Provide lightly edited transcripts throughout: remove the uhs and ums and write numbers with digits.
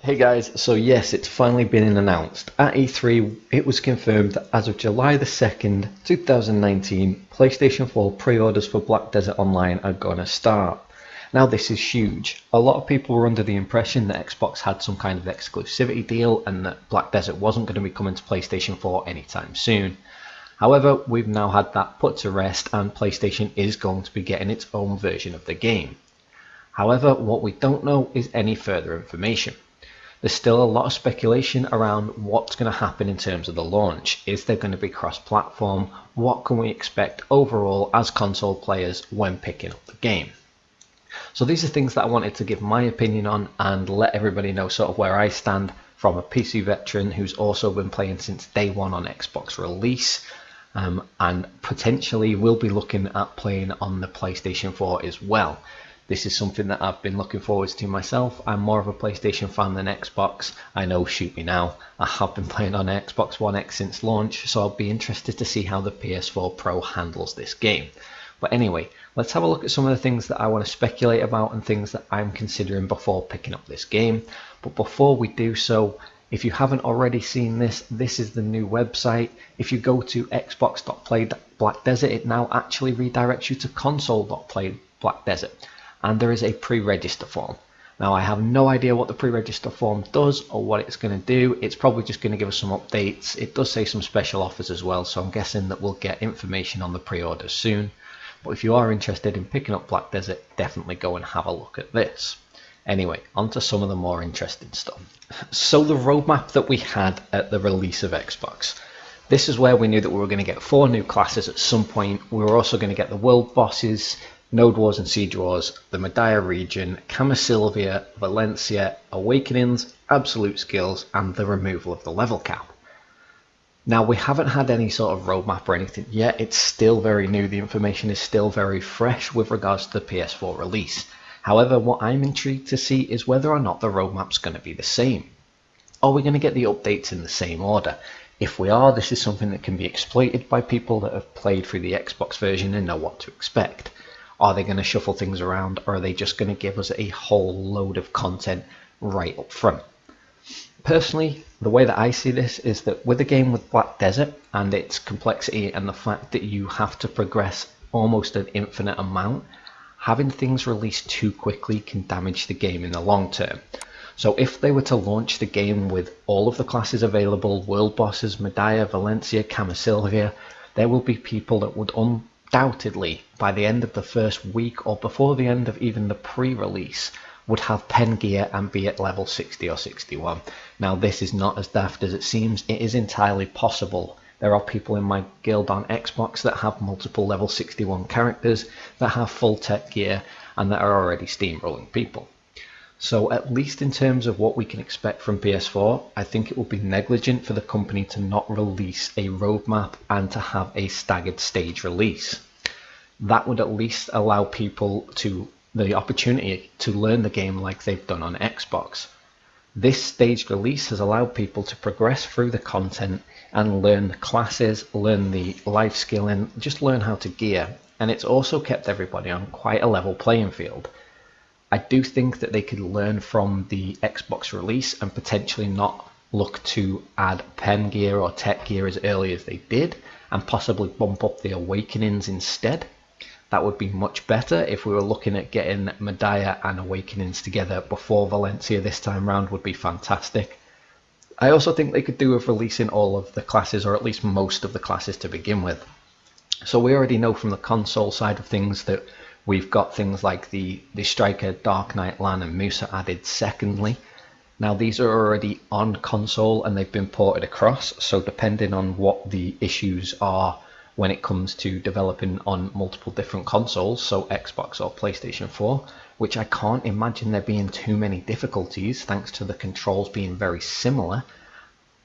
Hey guys, so yes, it's finally been announced. At E3, it was confirmed that as of July the 2nd, 2019, PlayStation 4 pre-orders for Black Desert Online are gonna start. Now this is huge. A lot of people were under the impression that Xbox had some kind of exclusivity deal and that Black Desert wasn't going to be coming to PlayStation 4 anytime soon. However, we've now had that put to rest and PlayStation is going to be getting its own version of the game. However, what we don't know is any further information. There's still a lot of speculation around what's going to happen in terms of the launch. Is there going to be cross-platform? What can we expect overall as console players when picking up the game? So these are things that I wanted to give my opinion on and let everybody know sort of where I stand from a PC veteran who's also been playing since day one on Xbox release, and potentially will be looking at playing on the PlayStation 4 as well. This is something that I've been looking forward to myself. I'm more of a PlayStation fan than Xbox. I know, shoot me now. I have been playing on Xbox One X since launch, so I'll be interested to see how the PS4 Pro handles this game. But anyway, let's have a look at some of the things that I want to speculate about and things that I'm considering before picking up this game. But before we do so, if you haven't already seen this, this is the new website. If you go to xbox.play Black Desert, it now actually redirects you to console.play Black Desert. And there is a pre-register form. Now I have no idea what the pre-register form does or what it's going to do. It's probably just going to give us some updates. It does say some special offers as well, so I'm guessing that we'll get information on the pre-orders soon. But if you are interested in picking up Black Desert, definitely go and have a look at this. Anyway, on to some of the more interesting stuff. So the roadmap that we had at the release of Xbox. This is where we knew that we were going to get 4 new classes at some point. We were also going to get the world bosses, Node Wars and Siege Wars, the Medaya region, Camasilvia, Valencia, Awakenings, Absolute Skills, and the removal of the level cap. Now, we haven't had any sort of roadmap or anything yet. It's still very new. The information is still very fresh with regards to the PS4 release. However, what I'm intrigued to see is whether or not the roadmap's going to be the same. Are we going to get the updates in the same order? If we are, this is something that can be exploited by people that have played through the Xbox version and know what to expect. Are they going to shuffle things around, or are they just going to give us a whole load of content right up front? Personally, the way that I see this is that with a game with Black Desert and its complexity and the fact that you have to progress almost an infinite amount, having things released too quickly can damage the game in the long term. So if they were to launch the game with all of the classes available, world bosses, Medaya, Valencia, Camasilvia, there will be people that would undoubtedly, by the end of the first week or before the end of even the pre-release, would have pen gear and be at level 60 or 61. Now this is not as daft as it seems. It is entirely possible. There are people in my guild on Xbox that have multiple level 61 characters, that have full tech gear, and that are already steamrolling people. So at least in terms of what we can expect from PS4, I think it will be negligent for the company to not release a roadmap and to have a staggered stage release. That would at least allow people the opportunity to learn the game like they've done on Xbox. This staged release has allowed people to progress through the content and learn the classes, learn the life skill, and just learn how to gear. And it's also kept everybody on quite a level playing field. I do think that they could learn from the Xbox release and potentially not look to add pen gear or tech gear as early as they did, and possibly bump up the Awakenings instead. That would be much better. If we were looking at getting Medaya and Awakenings together before Valencia this time round, would be fantastic. I also think they could do with releasing all of the classes, or at least most of the classes to begin with. So we already know from the console side of things that we've got things like the Striker, Dark Knight, Lan and Musa added secondly. Now these are already on console and they've been ported across, so depending on what the issues are when it comes to developing on multiple different consoles, so Xbox or PlayStation 4, which I can't imagine there being too many difficulties thanks to the controls being very similar,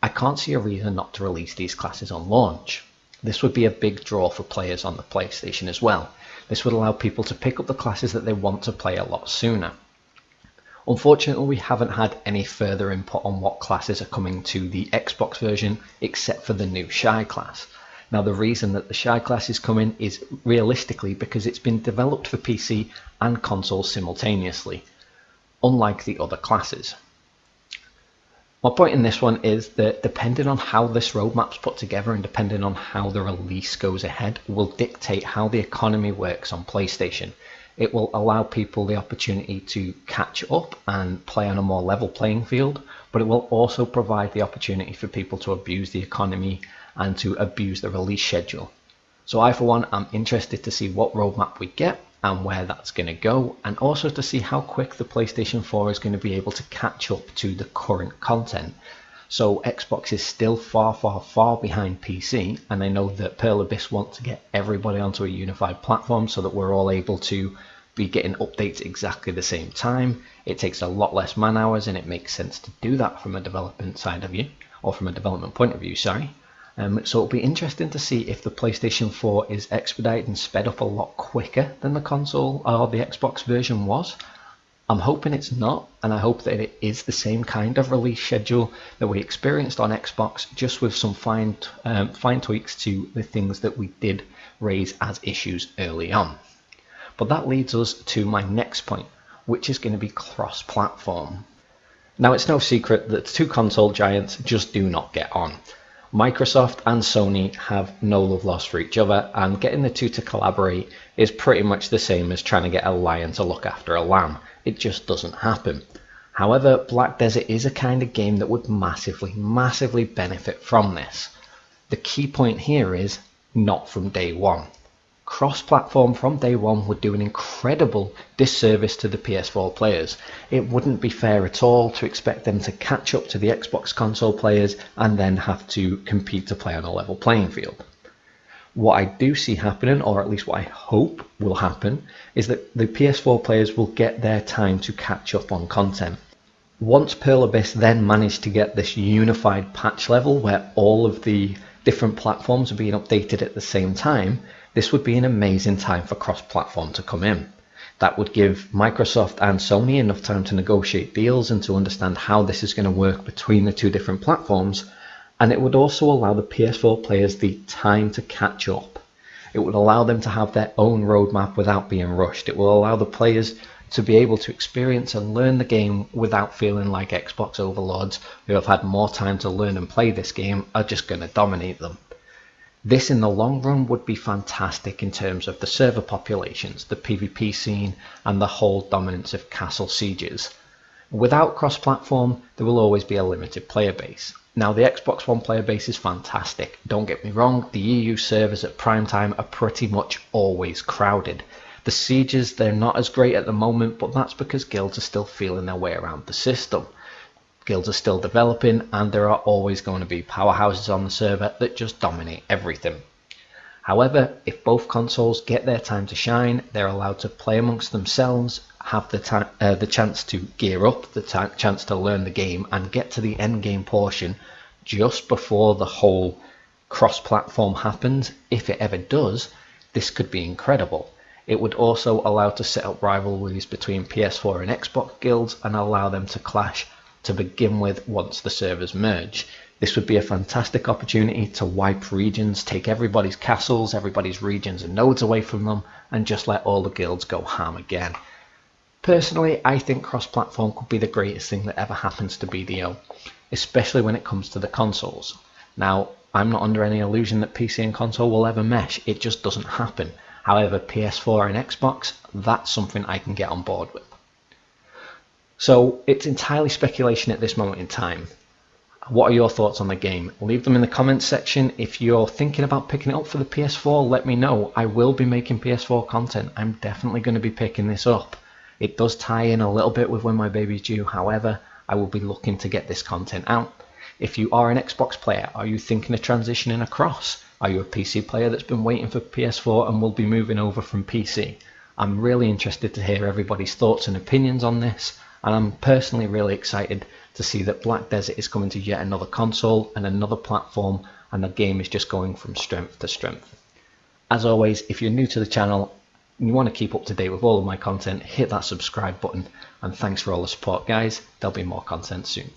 I can't see a reason not to release these classes on launch. This would be a big draw for players on the PlayStation as well. This would allow people to pick up the classes that they want to play a lot sooner. Unfortunately, we haven't had any further input on what classes are coming to the Xbox version except for the new Shy class. Now the reason that the Shy class is coming is realistically because it's been developed for PC and console simultaneously, unlike the other classes. My point in this one is that depending on how this roadmap's put together and depending on how the release goes ahead will dictate how the economy works on PlayStation. It will allow people the opportunity to catch up and play on a more level playing field, but it will also provide the opportunity for people to abuse the economy and to abuse the release schedule. So I, for one, am interested to see what roadmap we get and where that's going to go, and also to see how quick the PlayStation 4 is going to be able to catch up to the current content. So Xbox is still far behind PC, and I know that Pearl Abyss want to get everybody onto a unified platform so that we're all able to be getting updates exactly the same time. It takes a lot less man hours, and it makes sense to do that from a development side of view, or from a development point of view, sorry. So it'll be interesting to see if the PlayStation 4 is expedited and sped up a lot quicker than the console or the Xbox version was. I'm hoping it's not, and I hope that it is the same kind of release schedule that we experienced on Xbox, just with some fine tweaks to the things that we did raise as issues early on. But that leads us to my next point, which is going to be cross-platform. Now, it's no secret that the two console giants just do not get on. Microsoft and Sony have no love lost for each other, and getting the two to collaborate is pretty much the same as trying to get a lion to look after a lamb. It just doesn't happen. However, Black Desert is a kind of game that would massively benefit from this. The key point here is not from day one. Cross-platform from day one would do an incredible disservice to the PS4 players. It wouldn't be fair at all to expect them to catch up to the Xbox console players and then have to compete to play on a level playing field. What I do see happening, or at least what I hope will happen, is that the PS4 players will get their time to catch up on content. Once Pearl Abyss then managed to get this unified patch level where all of the different platforms are being updated at the same time, this would be an amazing time for cross-platform to come in. That would give Microsoft and Sony enough time to negotiate deals and to understand how this is going to work between the two different platforms, and it would also allow the PS4 players the time to catch up. It would allow them to have their own roadmap without being rushed. It will allow the players to be able to experience and learn the game without feeling like Xbox overlords who have had more time to learn and play this game are just going to dominate them. This in the long run would be fantastic in terms of the server populations, the PvP scene, and the whole dominance of castle sieges. Without cross-platform, there will always be a limited player base. Now, the Xbox One player base is fantastic. Don't get me wrong, the EU servers at prime time are pretty much always crowded. The sieges, they're not as great at the moment, but that's because guilds are still feeling their way around the system. Guilds are still developing, and there are always going to be powerhouses on the server that just dominate everything. However, if both consoles get their time to shine, they're allowed to play amongst themselves, have the chance to gear up, the chance to learn the game, and get to the end game portion just before the whole cross-platform happens. If it ever does, this could be incredible. It would also allow to set up rivalries between PS4 and Xbox guilds and allow them to clash to begin with once the servers merge. This would be a fantastic opportunity to wipe regions, take everybody's castles, everybody's regions and nodes away from them, and just let all the guilds go ham again. Personally, I think cross-platform could be the greatest thing that ever happens to BDO, especially when it comes to the consoles. Now, I'm not under any illusion that PC and console will ever mesh. It just doesn't happen. However, PS4 and Xbox, that's something I can get on board with. So it's entirely speculation at this moment in time. What are your thoughts on the game? Leave them in the comments section. If you're thinking about picking it up for the PS4, let me know. I will be making PS4 content. I'm definitely going to be picking this up. It does tie in a little bit with when my baby's due. However, I will be looking to get this content out. If you are an Xbox player, are you thinking of transitioning across? Are you a PC player that's been waiting for PS4 and will be moving over from PC? I'm really interested to hear everybody's thoughts and opinions on this. And I'm personally really excited to see that Black Desert is coming to yet another console and another platform, and the game is just going from strength to strength. As always, if you're new to the channel and you want to keep up to date with all of my content, hit that subscribe button, and thanks for all the support guys. There'll be more content soon.